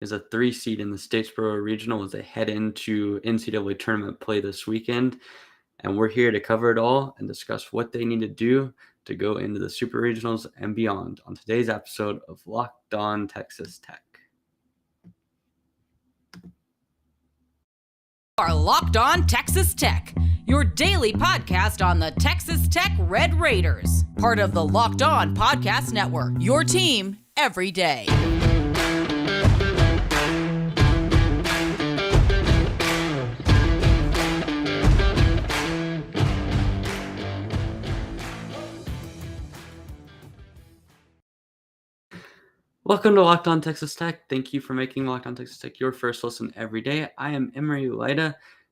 is a 3 seed in the Statesboro Regional as they head into NCAA tournament play this weekend. And we're here to cover it all and discuss what they need to do to go into the Super Regionals and beyond on today's episode of Locked On Texas Tech. Are Locked On Texas Tech, your daily podcast on the Texas Tech Red Raiders, part of the Locked On Podcast Network, your team every day. Welcome to Locked On Texas Tech. Thank you for making Locked On Texas Tech your first listen every day. I am Emory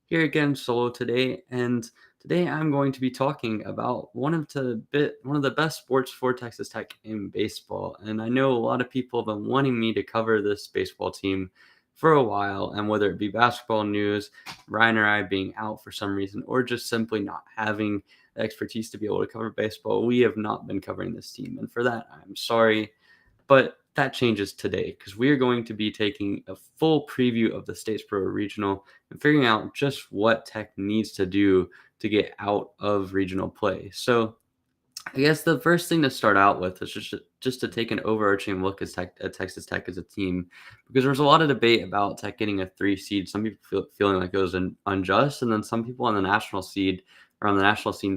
here again solo today, and today I'm going to be talking about one of the best sports for Texas Tech in baseball. And I know a lot of people have been wanting me to cover this baseball team for a while, and whether it be basketball news, Ryan or I being out for some reason, or just simply not having the expertise to be able to cover baseball, we have not been covering this team. And for that, I'm sorry. But that changes today because we are going to be taking a full preview of the Statesboro Regional and figuring out just what Tech needs to do to get out of regional play. So I guess the first thing to start out with is just to take an overarching look at Texas Tech as a team, because there was a lot of debate about Tech getting a 3 seed. Some people feeling like it was unjust, and then some people on the national scene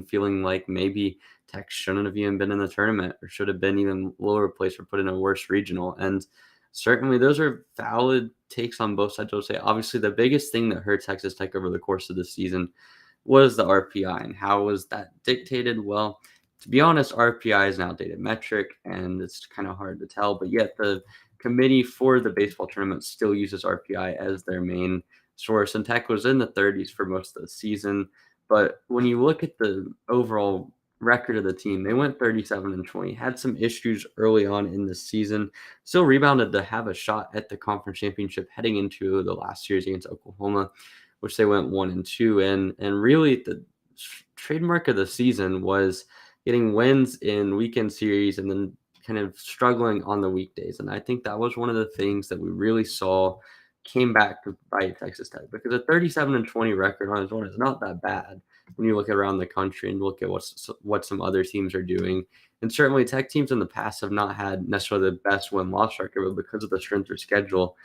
feeling like maybe Tech shouldn't have even been in the tournament or should have been even lower place or put in a worse regional. And certainly those are valid takes on both sides. I would say obviously the biggest thing that hurt Texas Tech over the course of the season was the RPI. And how was that dictated? Well, to be honest, RPI is an outdated metric and it's kind of hard to tell, but yet the committee for the baseball tournament still uses RPI as their main source. And Tech was in the 30s for most of the season. But when you look at the overall record of the team, they went 37-20, had some issues early on in the season, still rebounded to have a shot at the conference championship heading into the last series against Oklahoma, which they went 1-2 in. And really the trademark of the season was getting wins in weekend series and then kind of struggling on the weekdays. And I think that was one of the things that we really saw came back to bite Texas Tech, because a 37-20 record on its own is not that bad when you look around the country and look at what some other teams are doing. And certainly Tech teams in the past have not had necessarily the best win-loss record, but because of the strength of schedule,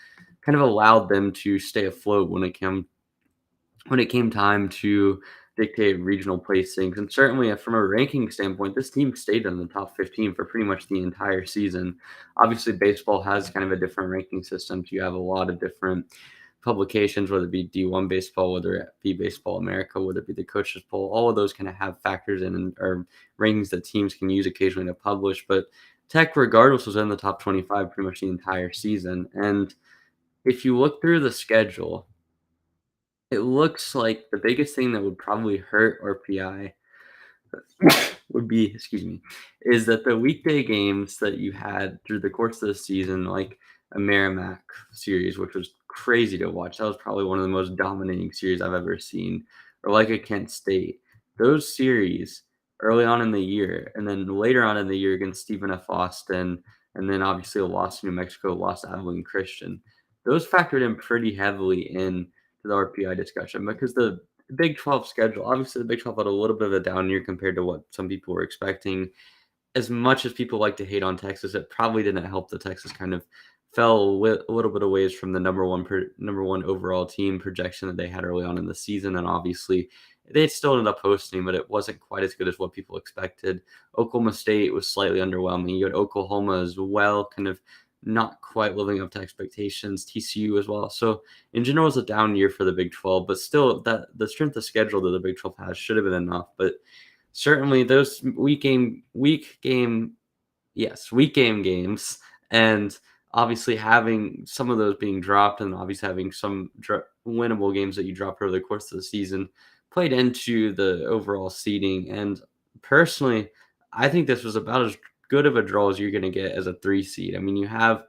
kind of allowed them to stay afloat when it came time to dictate regional placings. And certainly from a ranking standpoint, this team stayed in the top 15 for pretty much the entire season. Obviously, baseball has kind of a different ranking system. So you have a lot of different publications, whether it be D1 baseball, whether it be Baseball America, whether it be the coaches poll, all of those kind of have factors in or rankings that teams can use occasionally to publish. But Tech, regardless, was in the top 25 pretty much the entire season. And if you look through the schedule, it looks like the biggest thing that would probably hurt RPI would be, is that the weekday games that you had through the course of the season, like a Merrimack series, which was crazy to watch. That was probably one of the most dominating series I've ever seen, or like a Kent State. Those series early on in the year, and then later on in the year against Stephen F. Austin, and then obviously a loss to New Mexico, lost to Abilene Christian. Those factored in pretty heavily in the RPI discussion, because the Big 12 schedule, obviously the Big 12 had a little bit of a down year compared to what some people were expecting. As much as people like to hate on Texas, it probably didn't help that Texas kind of fell a little bit of ways from the number one overall team projection that they had early on in the season. And obviously they still ended up hosting, but it wasn't quite as good as what people expected. Oklahoma State was slightly underwhelming. You had Oklahoma as well, kind of not quite living up to expectations. TCU as well. So in general, it's a down year for the Big 12, but still that the strength of schedule that the Big 12 has should have been enough. But certainly those week game games, and obviously having some of those being dropped, and obviously having some winnable games that you drop over the course of the season played into the overall seeding. And personally, I think this was about as good of a draw as you're going to get as a 3 seed. I mean, you have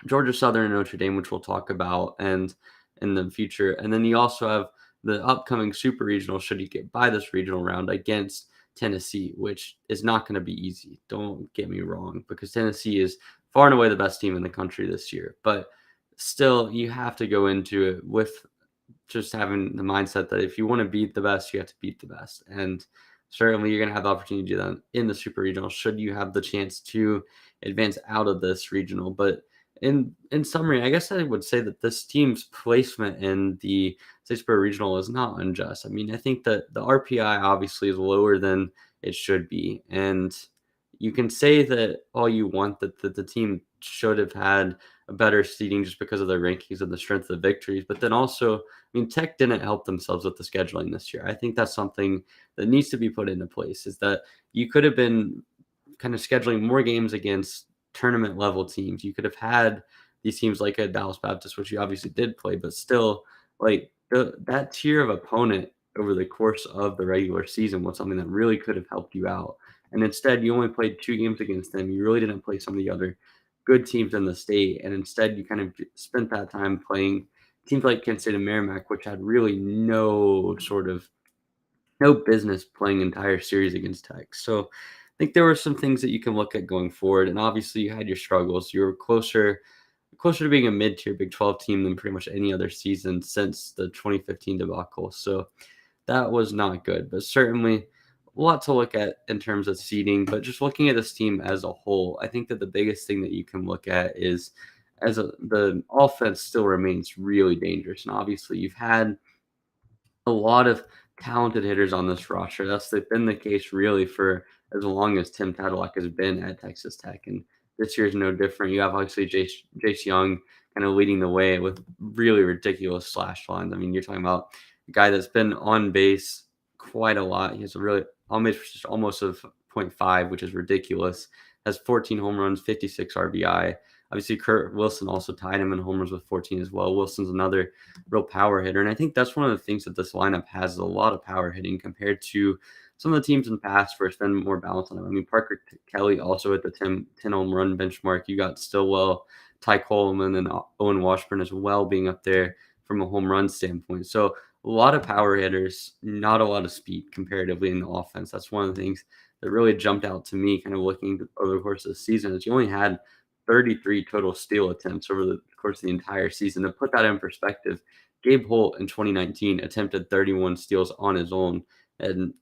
Georgia Southern and Notre Dame, which we'll talk about and in the future. And then you also have the upcoming Super Regional, should you get by this regional round, against Tennessee, which is not going to be easy. Don't get me wrong, because Tennessee is far and away the best team in the country this year. But still you have to go into it with just having the mindset that if you want to beat the best, you have to beat the best. And certainly you're going to have the opportunity to do that in the super regional should you have the chance to advance out of this regional. But in summary, I guess I would say that this team's placement in the Statesboro Regional is not unjust. I mean, I think that the RPI obviously is lower than it should be. And you can say that all you want that the team should have had a better seeding just because of their rankings and the strength of the victories. But then also, I mean, Tech didn't help themselves with the scheduling this year. I think that's something that needs to be put into place is that you could have been kind of scheduling more games against tournament level teams. You could have had these teams like a Dallas Baptist, which you obviously did play, but still, like that tier of opponent over the course of the regular season was something that really could have helped you out. And instead, you only played 2 games against them. You really didn't play some of the other good teams in the state. And instead, you kind of spent that time playing teams like Kent State and Merrimack, which had really no business playing entire series against Tech. So I think there were some things that you can look at going forward. And obviously, you had your struggles. You were closer to being a mid-tier Big 12 team than pretty much any other season since the 2015 debacle. So that was not good, but certainly a lot to look at in terms of seeding. But just looking at this team as a whole, I think that the biggest thing that you can look at is the offense still remains really dangerous. And obviously, you've had a lot of talented hitters on this roster. That's been the case really for as long as Tim Tadlock has been at Texas Tech. And this year is no different. You have obviously Jace Young kind of leading the way with really ridiculous slash lines. I mean, you're talking about a guy that's been on base quite a lot. He has a really almost of 0.5, which is ridiculous. Has 14 home runs, 56 RBI. Obviously, Kurt Wilson also tied him in homers with 14 as well. Wilson's another real power hitter. And I think that's one of the things that this lineup has is a lot of power hitting compared to some of the teams in the past where it's been more balanced on them. I mean, Parker Kelly also at the 10 home run benchmark. You got Stillwell, Ty Coleman, and Owen Washburn as well being up there from a home run standpoint. So a lot of power hitters, not a lot of speed comparatively in the offense. That's one of the things that really jumped out to me kind of looking over the course of the season is you only had 33 total steal attempts over the course of the entire season. To put that in perspective, Gabe Holt in 2019 attempted 31 steals on his own, and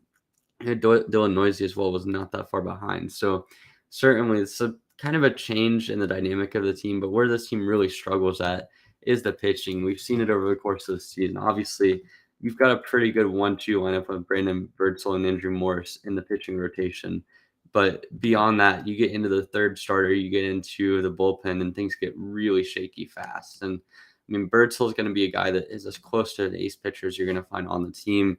Dylan Noisy as well was not that far behind. So certainly it's a kind of a change in the dynamic of the team, but where this team really struggles at is the pitching. We've seen it over the course of the season. Obviously, you've got a pretty good 1-2 lineup of Brandon Birdsell and Andrew Morris in the pitching rotation. But beyond that, you get into the third starter, you get into the bullpen, and things get really shaky fast. And I mean, Birdsell is going to be a guy that is as close to an ace pitcher as you're going to find on the team.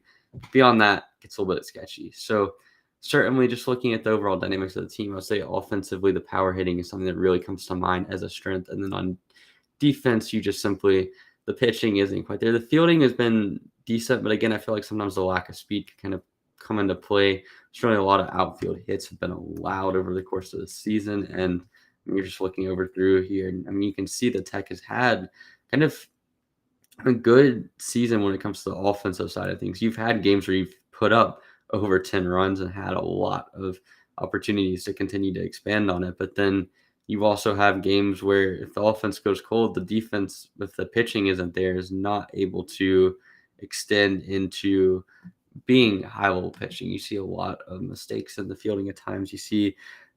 Beyond that, it gets a little bit sketchy. So certainly just looking at the overall dynamics of the team, I would say offensively, the power hitting is something that really comes to mind as a strength. And then on defense, you just simply, the pitching isn't quite there. The fielding has been decent, but again, I feel like sometimes the lack of speed can kind of come into play. Certainly a lot of outfield hits have been allowed over the course of the season. And you're just looking over through here. I mean, you can see that Tech has had kind of a good season when it comes to the offensive side of things. You've had games where you've put up over 10 runs and had a lot of opportunities to continue to expand on it. But then you also have games where if the offense goes cold, the defense, if the pitching isn't there, is not able to extend into being high level pitching. You see a lot of mistakes in the fielding at times. You see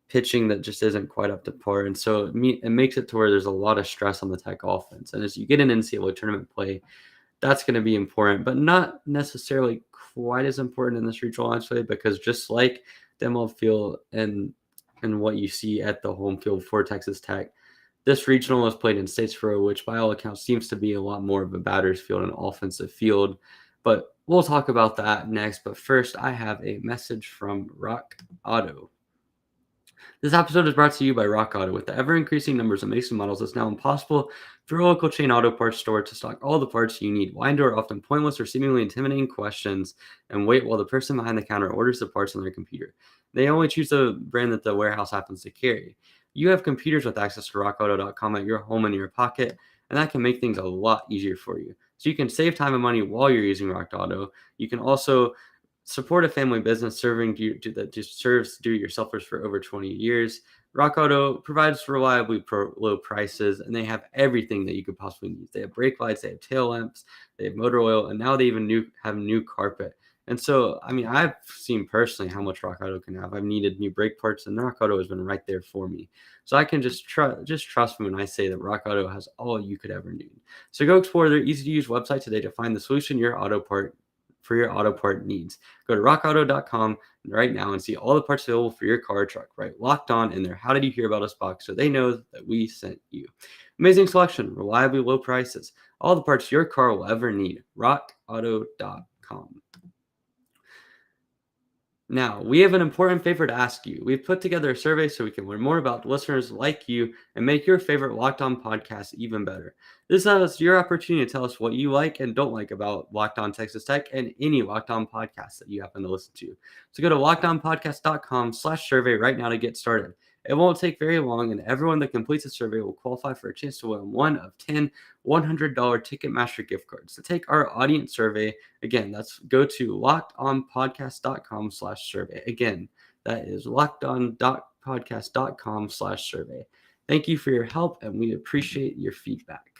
pitching that just isn't quite up to par. And so it makes it to where there's a lot of stress on the Tech offense. And as you get in NCAA tournament play, that's going to be important, but not necessarily quite as important in this regional actually, because just like demo field and what you see at the home field for Texas Tech, this regional is played in Statesboro, which by all accounts seems to be a lot more of a batter's field and offensive field. But we'll talk about that next. But first, I have a message from Rock Auto. This episode is brought to you by Rock Auto. With the ever-increasing numbers of makes and models, it's now impossible for your local chain auto parts store to stock all the parts you need. Why endure often pointless or seemingly intimidating questions and wait while the person behind the counter orders the parts on their computer? They only choose the brand that the warehouse happens to carry. You have computers with access to rockauto.com at your home and in your pocket, and that can make things a lot easier for you. So you can save time and money while you're using Rock Auto. You can also support a family business that serves do-it-yourselfers for over 20 years. Rock Auto provides reliably low prices, and they have everything that you could possibly need. They have brake lights, they have tail lamps, they have motor oil, and now they even have new carpet. And so, I mean, I've seen personally how much Rock Auto can have. I've needed new brake parts, and Rock Auto has been right there for me. So I can just trust me when I say that Rock Auto has all you could ever need. So go explore their easy-to-use website today to find the solution your auto part needs. Go to rockauto.com right now and see all the parts available for your car or truck, right? Locked on in their How Did You Hear About Us box so they know that we sent you. Amazing selection, reliably low prices, all the parts your car will ever need. rockauto.com. Now, we have an important favor to ask you. We've put together a survey so we can learn more about listeners like you and make your favorite Locked On podcast even better. This is your opportunity to tell us what you like and don't like about Locked On Texas Tech and any Locked On podcast that you happen to listen to. So go to lockedonpodcast.com/survey right now to get started. It won't take very long, and everyone that completes the survey will qualify for a chance to win one of 10 $100 Ticketmaster gift cards. To take our audience survey, again, go to lockedonpodcast.com/survey. Again, that is lockedon.podcast.com/survey. Thank you for your help, and we appreciate your feedback.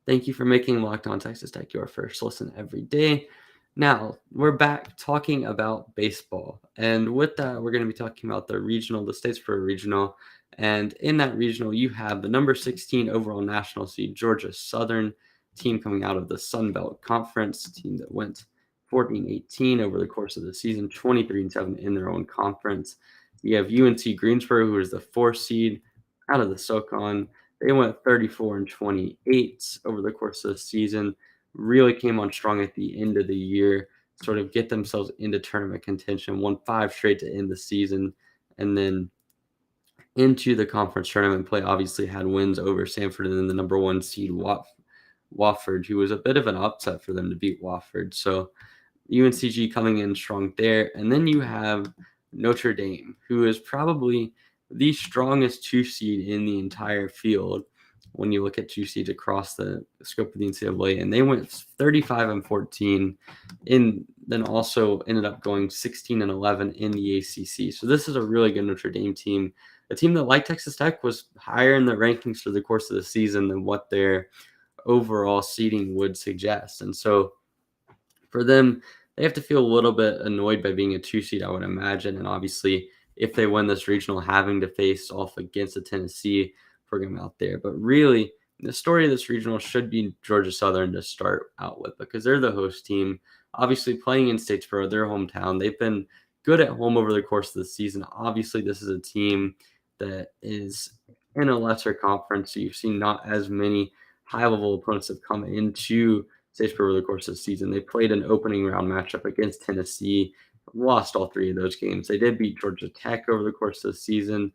Thank you for making Locked On Texas Tech your first listen every day. Now, we're back talking about baseball. And with that, we're going to be talking about the Statesboro Regional. And in that regional, you have the number 16 overall national seed, Georgia Southern, team coming out of the Sun Belt Conference, team that went 14-18 over the course of the season, 23-7 in their own conference. You have UNC Greensboro, who is the 4th seed out of the SoCon. They went 34-28 over the course of the season. Really came on strong at the end of the year, sort of get themselves into tournament contention, won 5 straight to end the season, and then into the conference tournament play. Obviously had wins over Sanford and then the number 1 seed Wofford, who was a bit of an upset for them to beat Wofford. So UNCG coming in strong there. And then you have Notre Dame, who is probably the strongest 2 seed in the entire field when you look at 2 seeds across the scope of the NCAA. And they went 35-14 then also ended up going 16-11 in the ACC. So this is a really good Notre Dame team, a team that, like Texas Tech, was higher in the rankings for the course of the season than what their overall seeding would suggest. And so for them, they have to feel a little bit annoyed by being a 2 seed, I would imagine. And obviously, if they win this regional, having to face off against a Tennessee program out there. But really, the story of this regional should be Georgia Southern to start out with, because they're the host team. Obviously, playing in Statesboro, their hometown, they've been good at home over the course of the season. Obviously, this is a team that is in a lesser conference, so you've seen not as many high-level opponents have come into Statesboro over the course of the season. They played an opening round matchup against Tennessee, lost all 3 of those games. They did beat Georgia Tech over the course of the season.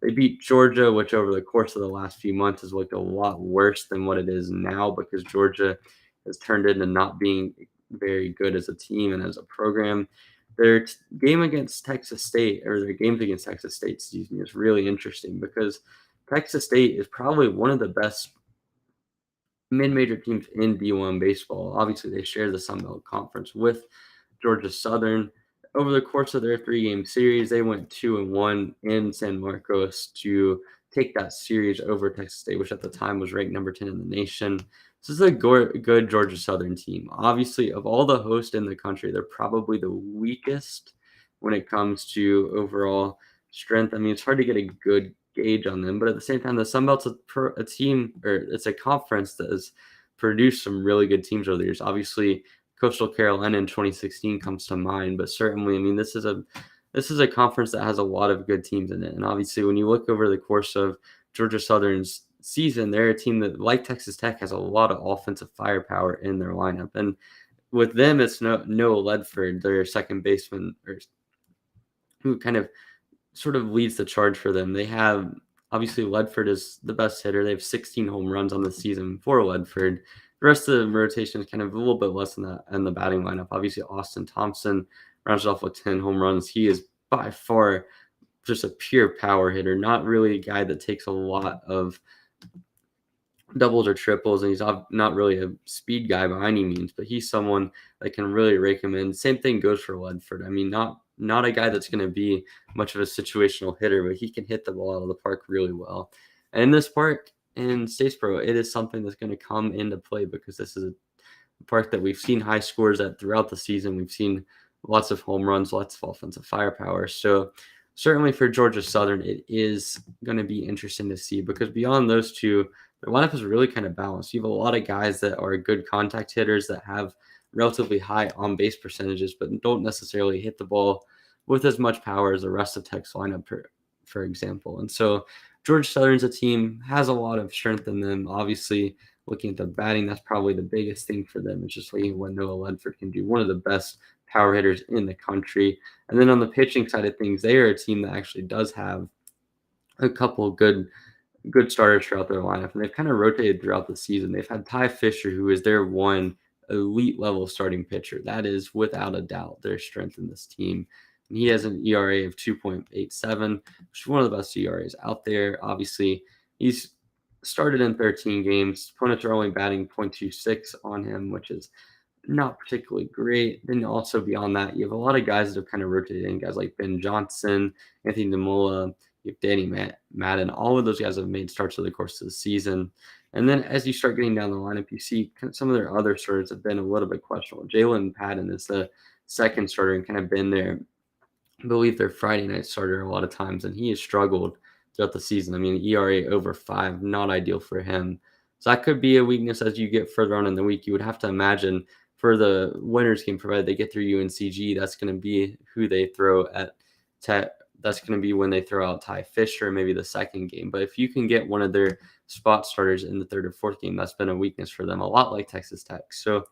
They beat Georgia, which over the course of the last few months has looked a lot worse than what it is now, because Georgia has turned into not being very good as a team and as a program. Their games against Texas State, is really interesting, because Texas State is probably one of the best mid-major teams in D1 baseball. Obviously, they share the Sun Belt Conference with Georgia Southern. Over the course of their 3-game series, they went 2-1 in San Marcos to take that series over Texas State, which at the time was ranked number 10 in the nation. This is a good Georgia Southern team. Obviously, of all the hosts in the country, they're probably the weakest when it comes to overall strength. I mean, it's hard to get a good gauge on them, but at the same time, the Sun Belt's a team, or it's a conference that has produced some really good teams over the years. Obviously, Coastal Carolina in 2016 comes to mind, but certainly, I mean, this is a conference that has a lot of good teams in it. And obviously, when you look over the course of Georgia Southern's season, they're a team that, like Texas Tech, has a lot of offensive firepower in their lineup. And with them, it's Noah Ledford, their second baseman, who kind of sort of leads the charge for them. They have, obviously, Ledford is the best hitter. They have 16 home runs on the season for Ledford. The rest of the rotation is kind of a little bit less than that in the batting lineup. Obviously, Austin Thompson rounds it off with 10 home runs. He is by far just a pure power hitter, not really a guy that takes a lot of doubles or triples, and he's not really a speed guy by any means, but he's someone that can really rake him in. Same thing goes for Ledford. I mean, not not a guy that's going to be much of a situational hitter, but he can hit the ball out of the park really well. And in this park in Statesboro, it is something that's going to come into play because this is a park that we've seen high scores at throughout the season. We've seen lots of home runs, lots of offensive firepower. So certainly for Georgia Southern, it is going to be interesting to see because beyond those two, their lineup is really kind of balanced. You have a lot of guys that are good contact hitters that have relatively high on base percentages, but don't necessarily hit the ball with as much power as the rest of Tech's lineup, for example. And so Georgia Southern's a team has a lot of strength in them. Obviously, looking at the batting, that's probably the biggest thing for them. It's just looking at what Noah Ledford can do, one of the best power hitters in the country. And then on the pitching side of things, they are a team that actually does have a couple of good starters throughout their lineup, and they've kind of rotated throughout the season. They've had Ty Fisher, who is their one elite level starting pitcher. That is without a doubt their strength in this team. And he has an ERA of 2.87, which is one of the best ERAs out there. Obviously, he's started in 13 games. Opponents are only batting .26 on him, which is not particularly great. Then also beyond that, you have a lot of guys that have kind of rotated in, guys like Ben Johnson, Anthony DeMola, you have Danny Madden. All of those guys have made starts over the course of the season. And then as you start getting down the lineup, you see some of their other starters have been a little bit questionable. Jalen Patton is the second starter and kind of been there, I believe, their Friday night starter a lot of times, and he has struggled throughout the season. I mean, ERA over 5, not ideal for him. So that could be a weakness as you get further on in the week. You would have to imagine for the winners game, provided they get through UNCG, that's going to be who they throw at Tech. That's going to be when they throw out Ty Fisher, maybe the second game. But if you can get one of their spot starters in the third or fourth game, that's been a weakness for them, a lot like Texas Tech. So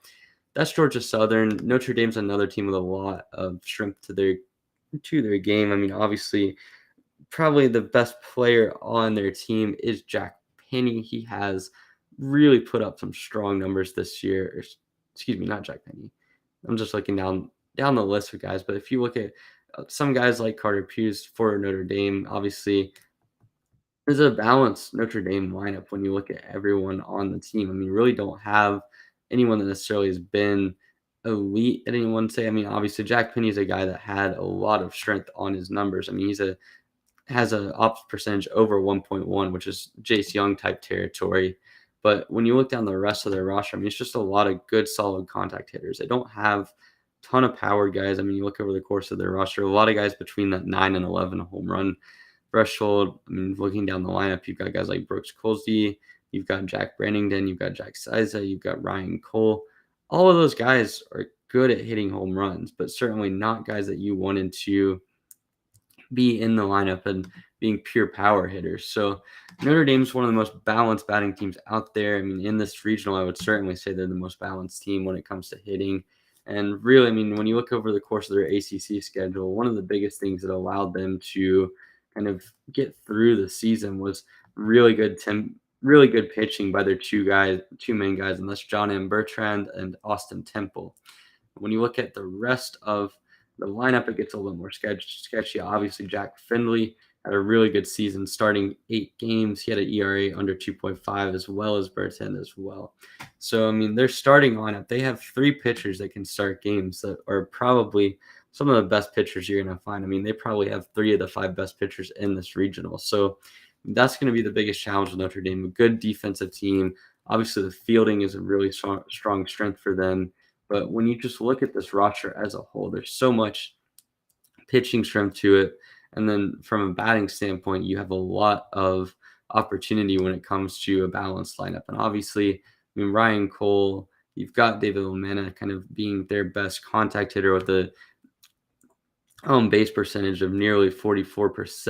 that's Georgia Southern. Notre Dame's another team with a lot of strength to their game. I mean, obviously, probably the best player on their team is Jack Penny. He has really put up some strong numbers this year. Excuse me, not Jack Penny. I'm just looking down the list of guys. But if you look at some guys like Carter Hughes for Notre Dame, obviously, there's a balanced Notre Dame lineup when you look at everyone on the team. I mean, you really don't have anyone that necessarily has been elite at any one say. I mean, obviously, Jack Penny is a guy that had a lot of strength on his numbers. I mean, has an ops percentage over 1.1, which is Jace Young type territory. But when you look down the rest of their roster, I mean, it's just a lot of good, solid contact hitters. They don't have a ton of power guys. I mean, you look over the course of their roster, a lot of guys between that 9 and 11 home run threshold. I mean, looking down the lineup, you've got guys like Brooks Colsey, you've got Jack Brannington, you've got Jack Siza, you've got Ryan Cole. All of those guys are good at hitting home runs, but certainly not guys that you wanted to be in the lineup and being pure power hitters. So Notre Dame's one of the most balanced batting teams out there. I mean, in this regional, I would certainly say they're the most balanced team when it comes to hitting. And really, I mean, when you look over the course of their ACC schedule, one of the biggest things that allowed them to kind of get through the season was really good pitching by their two main guys, and that's John M. Bertrand and Austin Temple. When you look at the rest of the lineup, it gets a little more sketchy. Obviously, Jack Findley had a really good season, starting 8 games. He had an ERA under 2.5, as well as Bertrand as well. So, I mean, their starting lineup, they have 3 pitchers that can start games that are probably some of the best pitchers you're going to find. I mean, they probably have 3 of the 5 best pitchers in this regional. So that's going to be the biggest challenge with Notre Dame. A good defensive team. Obviously, the fielding is a really strong strength for them. But when you just look at this roster as a whole, there's so much pitching strength to it. And then from a batting standpoint, you have a lot of opportunity when it comes to a balanced lineup. And obviously, I mean, Ryan Cole, you've got David Lamena kind of being their best contact hitter with a base percentage of nearly 44%.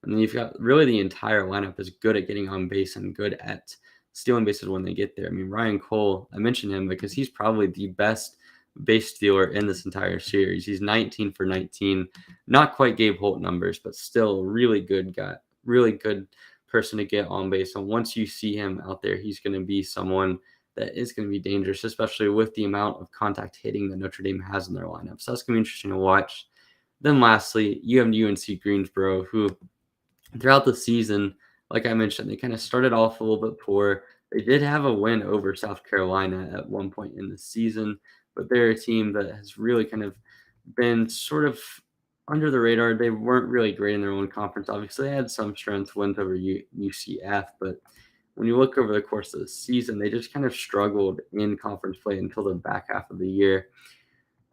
And then you've got really the entire lineup is good at getting on base and good at stealing bases when they get there. I mean, Ryan Cole, I mentioned him because he's probably the best base stealer in this entire series. He's 19 for 19, not quite Gabe Holt numbers, but still a really good guy, really good person to get on base. And once you see him out there, he's going to be someone that is going to be dangerous, especially with the amount of contact hitting that Notre Dame has in their lineup. So that's going to be interesting to watch. Then lastly, you have UNC Greensboro, who throughout the season, like I mentioned, they kind of started off a little bit poor. They did have a win over South Carolina at one point in the season, but they're a team that has really kind of been sort of under the radar. They weren't really great in their own conference. Obviously, they had some strength wins over UCF, but when you look over the course of the season, they just kind of struggled in conference play until the back half of the year.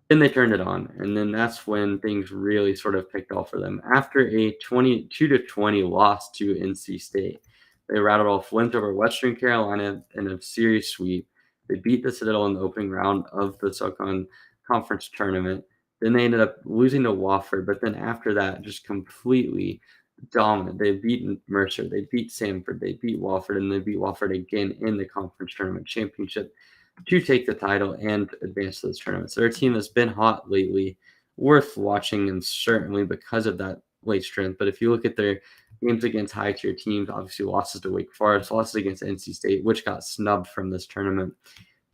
Then they turned it on, and then that's when things really sort of picked off for them. After a 22-20 loss to NC State, they rattled off wins over Western Carolina in a series sweep. They beat the Citadel in the opening round of the SoCon Conference tournament. Then they ended up losing to Wofford, but then after that, just completely dominant. They beat Mercer, they beat Samford, they beat Wofford, and they beat Wofford again in the conference tournament championship to take the title and advance to this tournament. So they're a team that's been hot lately, worth watching, and certainly because of that late strength. But if you look at their games against high-tier teams, obviously losses to Wake Forest, losses against NC State, which got snubbed from this tournament.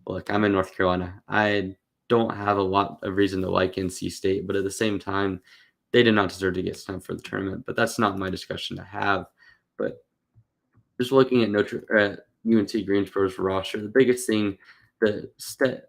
Look, I'm in North Carolina. I don't have a lot of reason to like NC State, but at the same time, they did not deserve to get snubbed for the tournament. But that's not my discussion to have. But just looking at UNC Greensboro's roster, the biggest thing that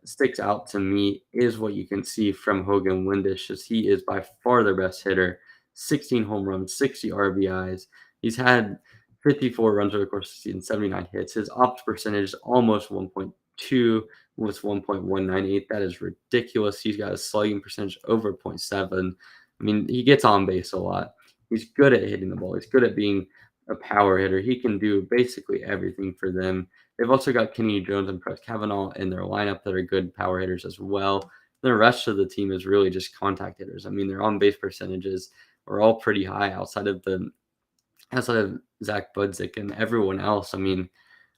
sticks out to me is what you can see from Hogan Windish, as he is by far their best hitter. 16 home runs, 60 RBIs. He's had 54 runs over the course of the season, 79 hits. His ops percentage is almost 1.2 with 1.198. That is ridiculous. He's got a slugging percentage over 0.7. I mean, he gets on base a lot. He's good at hitting the ball. He's good at being a power hitter. He can do basically everything for them. They've also got Kenny Jones and Press Kavanaugh in their lineup that are good power hitters as well. The rest of the team is really just contact hitters. I mean, their on base percentages are all pretty high outside of Zach Budzik and everyone else. I mean,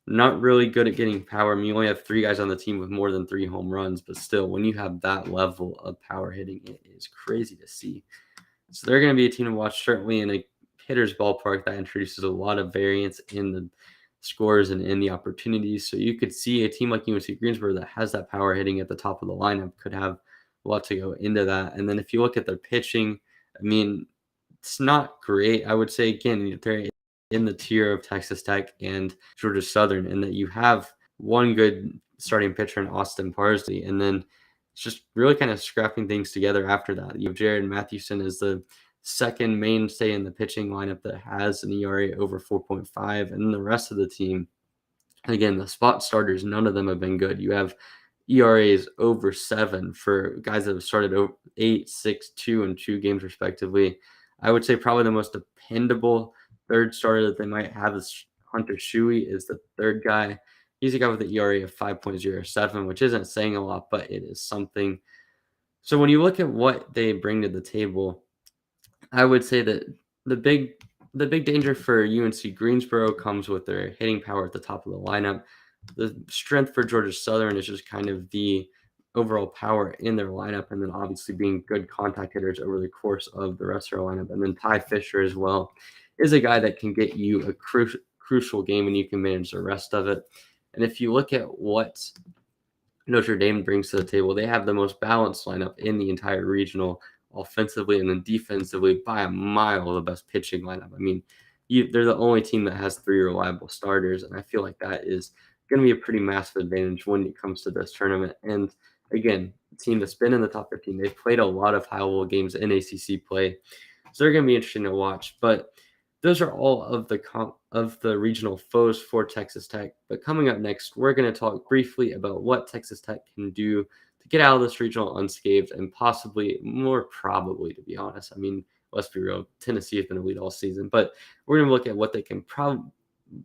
not really good at getting power. I mean, you only have 3 guys on the team with more than 3 home runs, but still, when you have that level of power hitting, it is crazy to see. So they're going to be a team to watch, certainly in a hitter's ballpark that introduces a lot of variance in the scores and in the opportunities. So you could see a team like UNC Greensboro that has that power hitting at the top of the lineup could have a lot to go into that. And then if you look at their pitching, I mean, it's not great. I would say, again, they're in the tier of Texas Tech and Georgia Southern, in that you have one good starting pitcher in Austin Parsley, and then it's just really kind of scrapping things together after that. You have Jared Mathewson as the second mainstay in the pitching lineup that has an ERA over 4.5, and the rest of the team, again, the spot starters, none of them have been good. You have ERAs over 7 for guys that have started 8, 6, 2, and 2 games respectively. I would say probably the most dependable third starter that they might have is Hunter Shuey, is the third guy. He's a guy with an ERA of 5.07, which isn't saying a lot, but it is something. So when you look at what they bring to the table, I would say that the big danger for UNC Greensboro comes with their hitting power at the top of the lineup. The strength for Georgia Southern is just kind of the overall power in their lineup, and then obviously being good contact hitters over the course of the rest of their lineup. And then Ty Fisher as well is a guy that can get you a crucial game, and you can manage the rest of it. And if you look at what Notre Dame brings to the table, they have the most balanced lineup in the entire regional, offensively and then defensively by a mile the best pitching lineup. I mean, they're the only team that has 3 reliable starters, and I feel like that is going to be a pretty massive advantage when it comes to this tournament. And again, a team that's been in the top 15, they've played a lot of high-level games in ACC play, so they're going to be interesting to watch. But those are all of the regional foes for Texas Tech. But coming up next, we're going to talk briefly about what Texas Tech can do to get out of this regional unscathed, and possibly, more probably, to be honest. I mean, let's be real, Tennessee has been elite all season, but we're going to look at what they can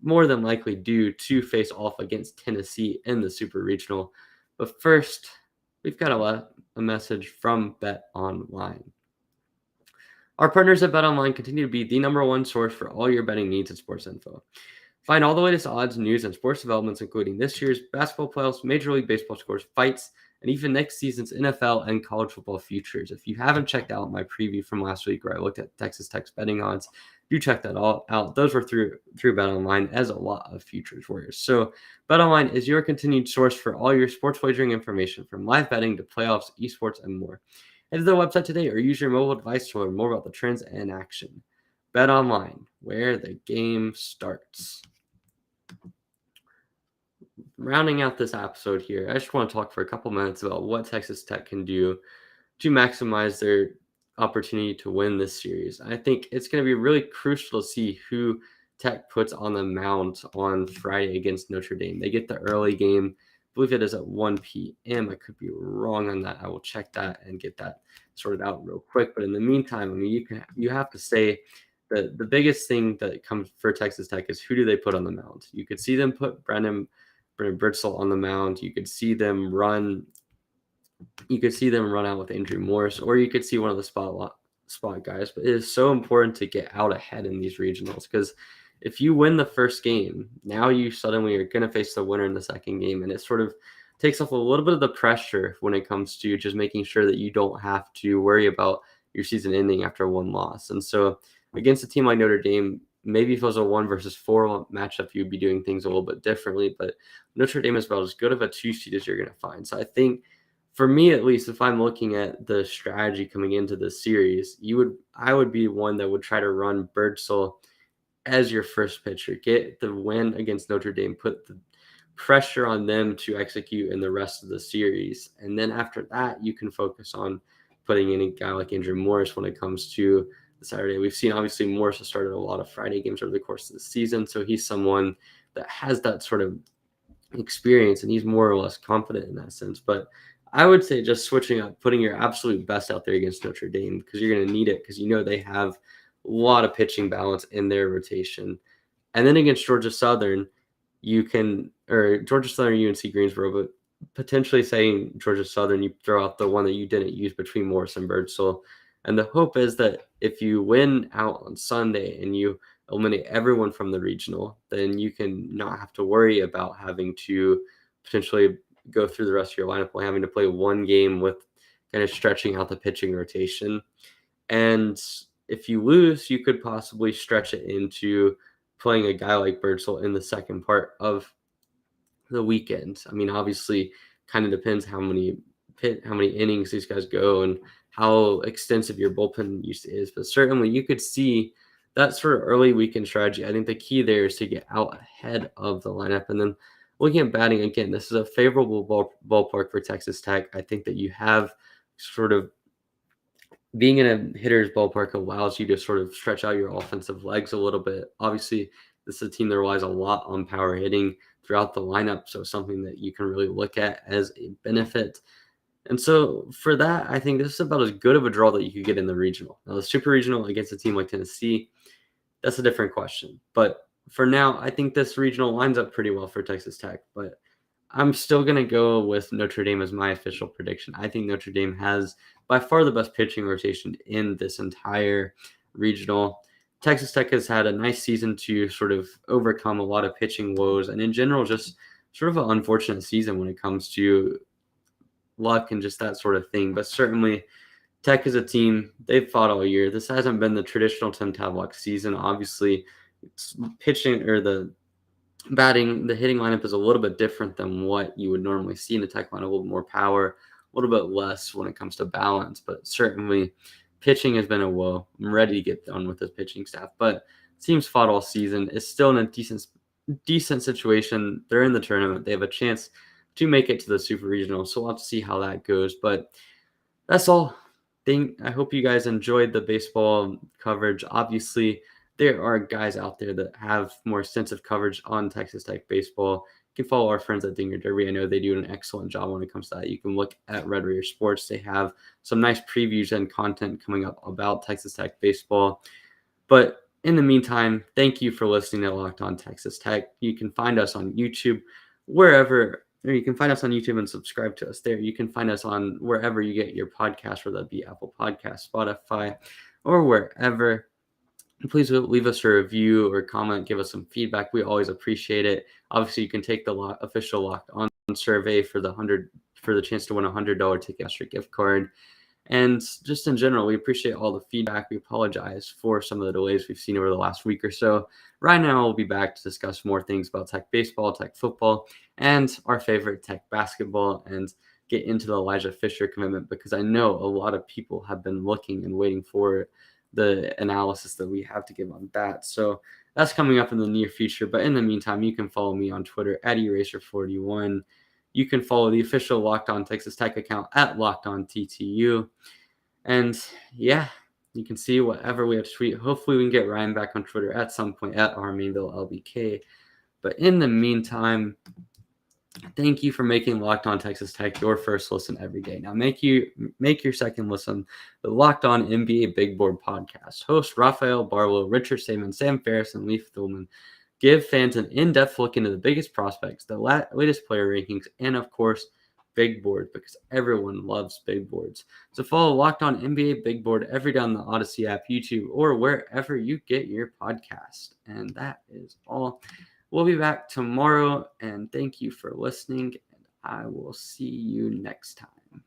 more than likely do to face off against Tennessee in the Super Regional. But first, we've got a message from BetOnline. Our partners at BetOnline continue to be the #1 source for all your betting needs and sports info. Find all the latest odds, news, and sports developments, including this year's basketball playoffs, Major League Baseball scores, fights, and even next season's NFL and college football futures. If you haven't checked out my preview from last week where I looked at Texas Tech's betting odds, do check that all out. Those were through BetOnline, as a lot of futures warriors. So BetOnline is your continued source for all your sports wagering information, from live betting to playoffs, esports, and more. Head to the website today or use your mobile device to learn more about the trends and action. BetOnline, where the game starts. Rounding out this episode here, I just want to talk for a couple minutes about what Texas Tech can do to maximize their opportunity to win this series. I think it's going to be really crucial to see who Tech puts on the mound on Friday against Notre Dame. They get the early game. I believe it is at 1 p.m. I could be wrong on that. I will check that and get that sorted out real quick. But in the meantime, I mean, you have to say that the biggest thing that comes for Texas Tech is who do they put on the mound. You could see them put Brennan Birdsell on the mound. You could see them run out with Andrew Morris, or you could see one of the spot guys. But it is so important to get out ahead in these regionals, because if you win the first game, now you suddenly are going to face the winner in the second game, and it sort of takes off a little bit of the pressure when it comes to just making sure that you don't have to worry about your season ending after one loss. And so against a team like Notre Dame, maybe if it was a 1-4 matchup, you'd be doing things a little bit differently. But Notre Dame is about as good of a 2 seed as you're going to find. So I think, for me at least, if I'm looking at the strategy coming into this series, I would be one that would try to run Birdsell as your first pitcher, get the win against Notre Dame, put the pressure on them to execute in the rest of the series. And then after that, you can focus on putting in a guy like Andrew Morris when it comes to the Saturday. We've seen, obviously, Morris has started a lot of Friday games over the course of the season. So he's someone that has that sort of experience, and he's more or less confident in that sense. But I would say just switching up, putting your absolute best out there against Notre Dame, because you're going to need it, because they have a lot of pitching balance in their rotation. And then against Georgia Southern, Georgia Southern, UNC Greensboro, but potentially saying Georgia Southern, you throw out the one that you didn't use between Morris and Birdsell. And the hope is that if you win out on Sunday and you eliminate everyone from the regional, then you can not have to worry about having to potentially go through the rest of your lineup while having to play one game with kind of stretching out the pitching rotation. And if you lose, you could possibly stretch it into playing a guy like Birdsell in the second part of the weekend. I mean, obviously, kind of depends how many innings these guys go and how extensive your bullpen use is. But certainly, you could see that sort of early weekend strategy. I think the key there is to get out ahead of the lineup. And then looking at batting, again, this is a favorable ballpark for Texas Tech. I think that you have sort of being in a hitter's ballpark allows you to sort of stretch out your offensive legs a little bit. Obviously, this is a team that relies a lot on power hitting throughout the lineup, so something that you can really look at as a benefit. And so for that, I think this is about as good of a draw that you could get in the regional. Now, the super regional against a team like Tennessee, that's a different question. But for now, I think this regional lines up pretty well for Texas Tech. But I'm still going to go with Notre Dame as my official prediction. I think Notre Dame has by far the best pitching rotation in this entire regional. Texas Tech has had a nice season to sort of overcome a lot of pitching woes, and in general, just sort of an unfortunate season when it comes to luck and just that sort of thing. But certainly, Tech is a team, they've fought all year. This hasn't been the traditional Tim Tadlock season. Obviously, it's pitching or the hitting lineup is a little bit different than what you would normally see in the Tech lineup. A little more power, a little bit less when it comes to balance. But certainly, pitching has been a woe. I'm ready to get done with this pitching staff. But teams fought all season. It's still in a decent situation. They're in the tournament. They have a chance to make it to the Super Regional. So we'll have to see how that goes. But that's all. I hope you guys enjoyed the baseball coverage. Obviously, there are guys out there that have more extensive coverage on Texas Tech baseball. You can follow our friends at Dinger Derby. I know they do an excellent job when it comes to that. You can look at Red Raider Sports. They have some nice previews and content coming up about Texas Tech baseball. But in the meantime, thank you for listening to Locked On Texas Tech. You can find us on YouTube, you can find us on YouTube and subscribe to us there. You can find us on wherever you get your podcast, whether that be Apple Podcasts, Spotify, or wherever. Please leave us a review or comment, give us some feedback. We always appreciate it. Obviously, you can take the official Locked On survey for the chance to win a $100 Ticketmaster gift card. And just in general, we appreciate all the feedback. We apologize for some of the delays we've seen over the last week or so. Right now, we'll be back to discuss more things about Tech baseball, Tech football, and our favorite Tech basketball, and get into the Elijah Fisher commitment, because I know a lot of people have been looking and waiting for the analysis that we have to give on that. So that's coming up in the near future. But in the meantime, you can follow me on Twitter at Eraser41. You can follow the official Locked On Texas Tech account at Locked On TTU. And yeah, you can see whatever we have to tweet. Hopefully we can get Ryan back on Twitter at some point at RMainvilleLBK. But in the meantime, thank you for making Locked On Texas Tech your first listen every day. Now make your second listen the Locked On NBA Big Board podcast. Hosts Rafael Barlow, Richard Saban, Sam Ferris, and Leif Thulman give fans an in-depth look into the biggest prospects, the latest player rankings, and of course, big board, because everyone loves big boards. So follow Locked On NBA Big Board every day on the Odyssey app, YouTube, or wherever you get your podcast. And that is all. We'll be back tomorrow, and thank you for listening, and I will see you next time.